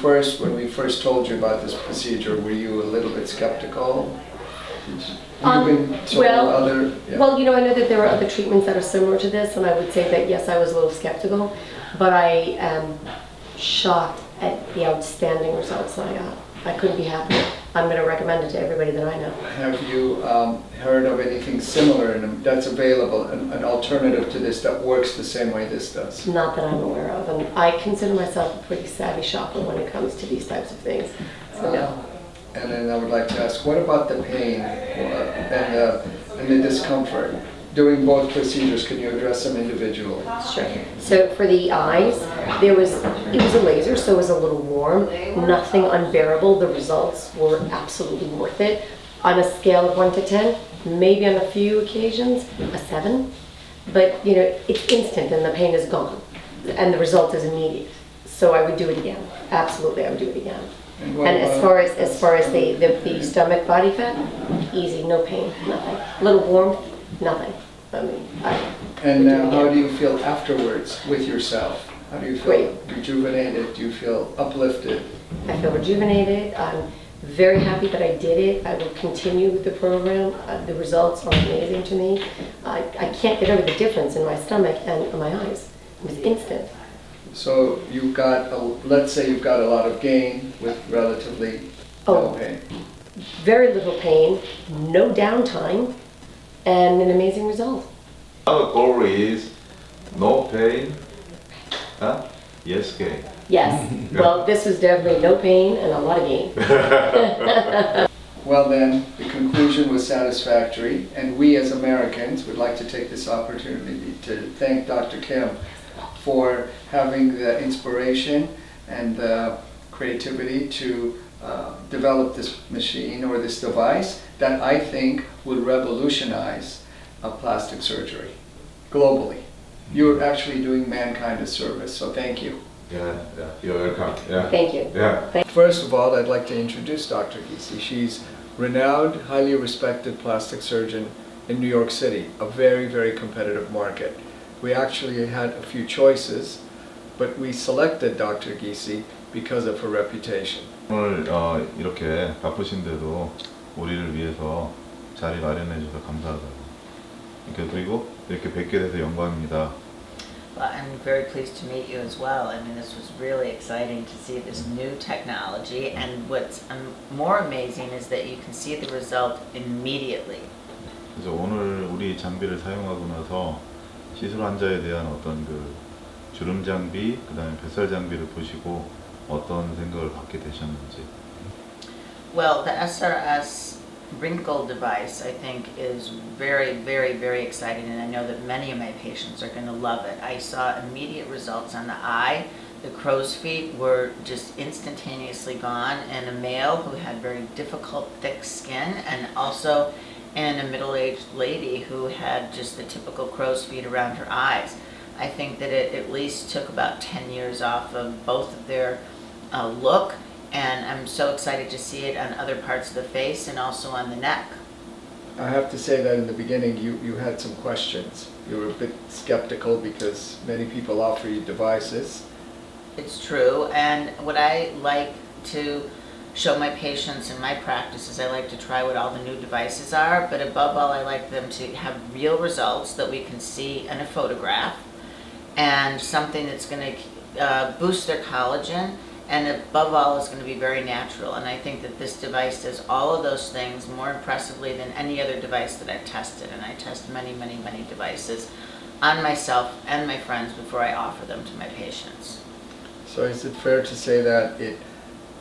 when we first told you about this procedure, were you a little bit skeptical? You've been told other... Yeah. Well, you know, I know that there are other treatments that are similar to this, and I would say that, yes, I was a little skeptical, but I am shocked at the outstanding results that I got. I couldn't be happier. I'm going to recommend it to everybody that I know. Have you heard of anything similar that's available, an alternative to this that works the same way this does? Not that I'm aware of, and I consider myself a pretty savvy shopper when it comes to these types of things. So no. And then I would like to ask, what about the pain and the discomfort? During both procedures, can you address them individually? Sure. So for the eyes, it was a laser, so it was a little warm. Nothing unbearable. The results were absolutely worth it. On a scale of 1 to 10, maybe on a few occasions, a 7. But you know, it's instant and the pain is gone. And the result is immediate. So I would do it again. Absolutely, I would do it again. And as far as the stomach body fat, easy, no pain, nothing. A little warmth, nothing. I mean, and now, how do you feel afterwards with yourself? How do you feel? Great. Rejuvenated? Do you feel uplifted? I feel rejuvenated. I'm very happy that I did it. I will continue with the program. The results are amazing to me. I can't get over the difference in my stomach and in my eyes. It was instant. So you've got, let's say you've got a lot of gain with relatively no pain. Very little pain, no downtime, and an amazing result. Our goal is no pain, yes gain. Yes, well this was definitely no pain and a lot of gain. Well then, the conclusion was satisfactory, and we as Americans would like to take this opportunity to thank Dr. Kim for having the inspiration and the creativity to develop this machine or this device that I think would revolutionize plastic surgery globally. You're actually doing mankind a service, so thank you. Yeah, you're welcome. Yeah. Thank you. Yeah. First of all, I'd like to introduce Dr. Giese. She's renowned, highly respected plastic surgeon in New York City, a very, very competitive market. We actually had a few choices, but we selected Dr. Giese because of her reputation. 오늘 이렇게 바쁘신데도 우리를 위해서 자리 마련해 주셔서 감사하다고. 그리고 이렇게 뵙게 돼서 영광입니다. Well, I'm very pleased to meet you as well. I mean, this was really exciting to see this new technology, and what's more amazing is that you can see the result immediately. 그래서 오늘 우리 장비를 사용하고 나서 시술 환자에 대한 어떤 그 주름 장비, 그다음에 뱃살 장비를 보시고 어떤 생각을 갖게 되셨는지. Well, the SRS wrinkle device, I think, is very, very, very exciting, and I know that many of my patients are going to love it. I saw immediate results on the eye. The crow's feet were just instantaneously gone in a male who had very difficult, thick skin, and also in a middle-aged lady who had just the typical crow's feet around her eyes. I think that it at least took about 10 years off of both of their look, and I'm so excited to see it on other parts of the face and also on the neck. I have to say that in the beginning you had some questions. You were a bit skeptical because many people offer you devices. It's true, and what I like to show my patients in my practice is I like to try what all the new devices are, but above all I like them to have real results that we can see in a photograph, and something that's going to boost their collagen, and above all is going to be very natural. And I think that this device does all of those things more impressively than any other device that I've tested, and I test many, many, many devices on myself and my friends before I offer them to my patients. So is it fair to say that it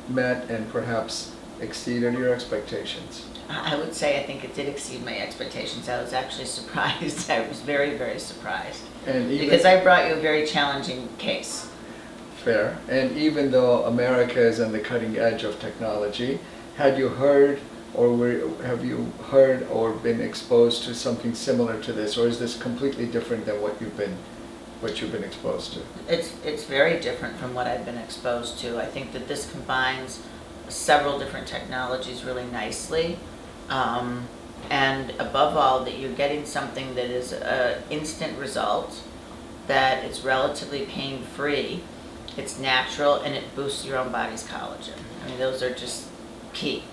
met and perhaps exceeded your expectations? I would say I think it did exceed my expectations. I was actually surprised. I was very, very surprised. And because I brought you a very challenging case. Fair. And even though America is on the cutting edge of technology, had you heard or have you heard or been exposed to something similar to this, or is this completely different than what you've been exposed to? It's very different from what I've been exposed to. I think that this combines several different technologies really nicely, and above all that you're getting something that is an instant result, that it's relatively pain-free, it's natural, and it boosts your own body's collagen. I mean, those are just key.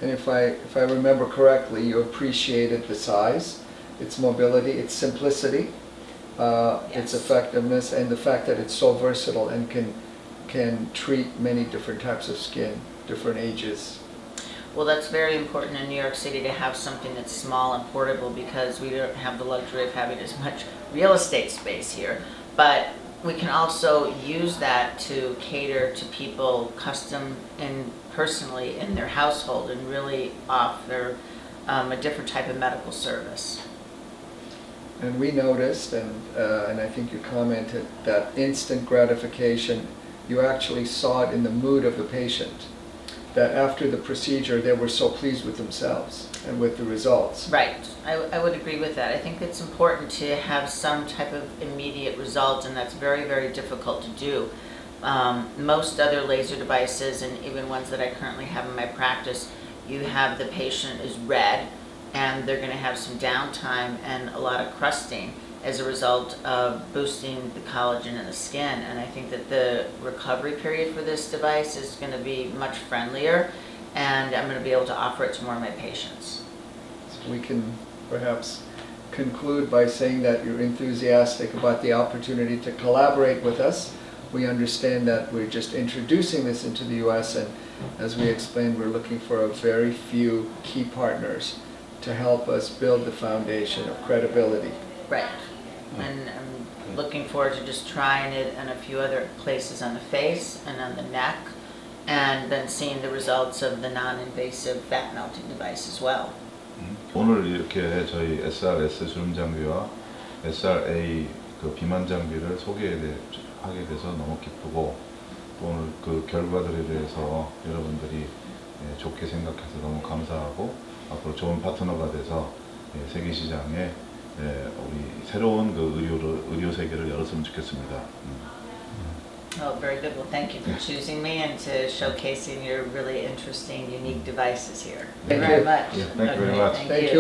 And if I remember correctly, you appreciated the size, its mobility, its simplicity, its Yes. effectiveness, and the fact that it's so versatile and can treat many different types of skin, different ages. Well, that's very important in New York City to have something that's small and portable because we don't have the luxury of having as much real estate space here. But we can also use that to cater to people custom and personally in their household and really offer a different type of medical service. And we noticed, and I think you commented, that instant gratification, you actually saw it in the mood of the patient. That after the procedure, they were so pleased with themselves and with the results. Right, I would agree with that. I think it's important to have some type of immediate result, and that's very, very difficult to do. Most other laser devices, and even ones that I currently have in my practice, you have the patient is red, and they're going to have some downtime and a lot of crusting as a result of boosting the collagen in the skin. And I think that the recovery period for this device is going to be much friendlier, and I'm going to be able to offer it to more of my patients. So we can perhaps conclude by saying that you're enthusiastic about the opportunity to collaborate with us. We understand that we're just introducing this into the US, and as we explained, we're looking for a very few key partners to help us build the foundation of credibility. Right. And I'm looking forward to just trying it in a few other places on the face and on the neck, and then seeing the results of the non-invasive fat melting device as well. 오늘 이렇게 저희 SRS 주름 장비와 SRA 그 비만 장비를 소개하게 돼서 너무 기쁘고, 또 오늘 그 결과들에 대해서 여러분들이 좋게 생각해서 너무 감사하고, 앞으로 좋은 파트너가 돼서 세계 시장에 우리 새로운 그 의료 세계를 열었으면 좋겠습니다. Oh, very good. Well, thank you for choosing me and to showcasing your really interesting, unique devices here. Thank you very much. Thank you very much. Thank Thank you. you.